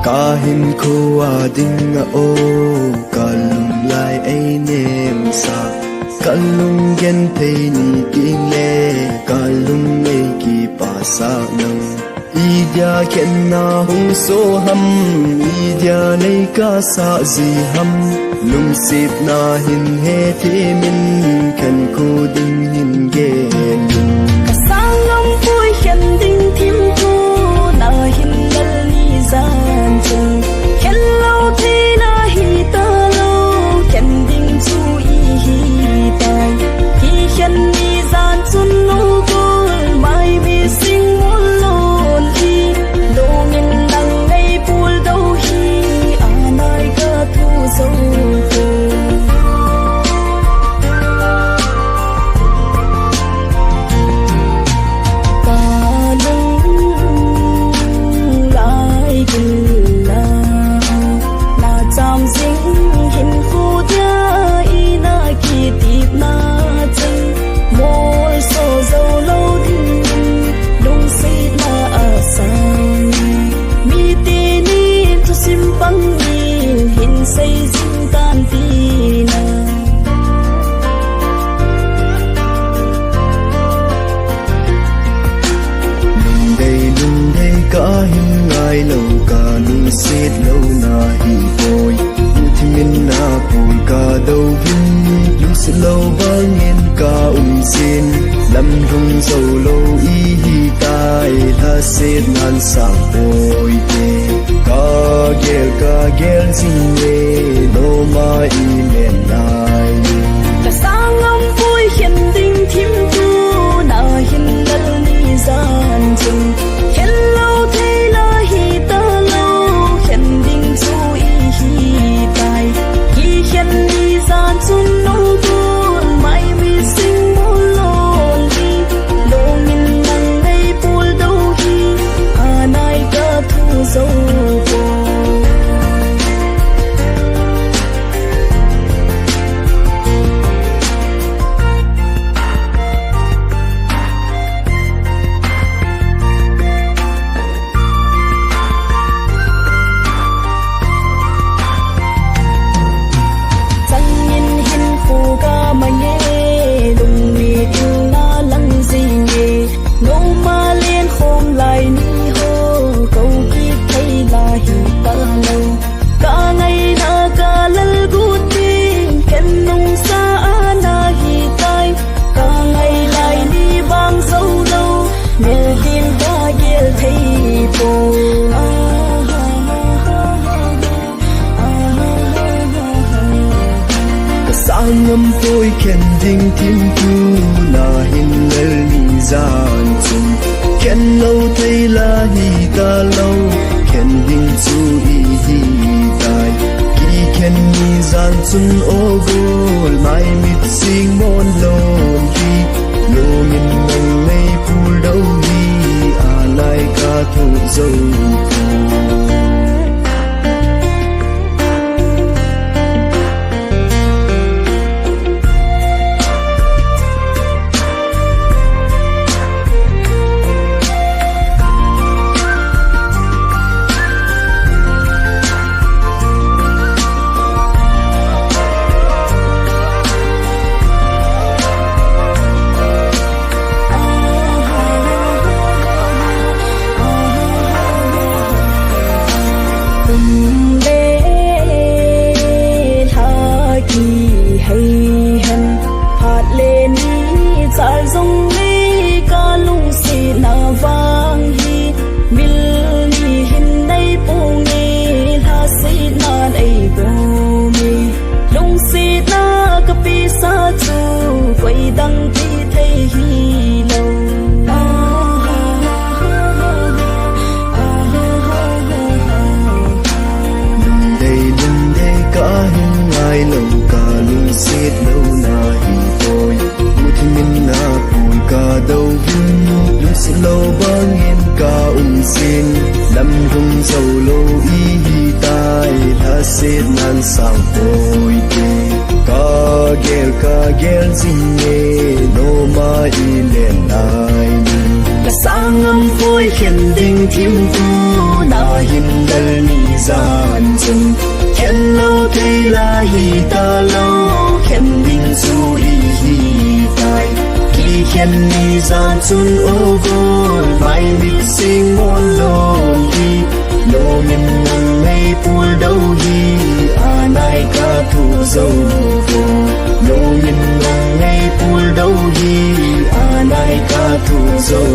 kahin ko ading o kalung lai ay nem sa kalung gen pay ni ting le kalung ay ki pasa nang idya ken na hung so ham idya nay ka sa zi ham lung sip na hin he thi min kan ko ding hin gen sang long vui khen ding thim thu na hin dal ni zan chung khen lâu thế na hi ta lâu khen ding chu i hi tai hi khen ni zan chun no gol mai mi sing mon lon hi lo min nang ngay pul đâu hi anai ka thu zo Sét lâu na hi boy thi min na pul ka đâu vin lu se lâu bang en ka sin lam rung zo lâu i hi tai la sét nan sa boy te ka gel sing le no ma i men nai ka sang am vui khen ding thim thu na hin dal ni zan chung khen lâu thế la hi ta chun no gol mai mi sing mon lon hi lo min nang ngay pul đâu hi anai ka thu zo ko ngâm tôi khen ding thim thu na hin lel ni zan chung khen lâu thấy la hi ta lâu khen ding chu i hi tai ki khen ni zan chun o gol mai mit sing mon lon hi lo min nang nei pul đâu hi anai ka thu zo xin lâm rung sầu lô y tai tha sét nan sang bồi kê ka gel zinge no ma i len nai ka sang am vui khen ding thim tu na hin dal ni gian chung khen lâu thế là hi ta lâu khen bình su hi tai khi khen ni gian chung ô gôn vai mít sinh môn lôn hi nô min nâng ngay pul đâu hi anai ka thu dâu vô nô min nâng ngay pul đâu hi anai ka thu dâu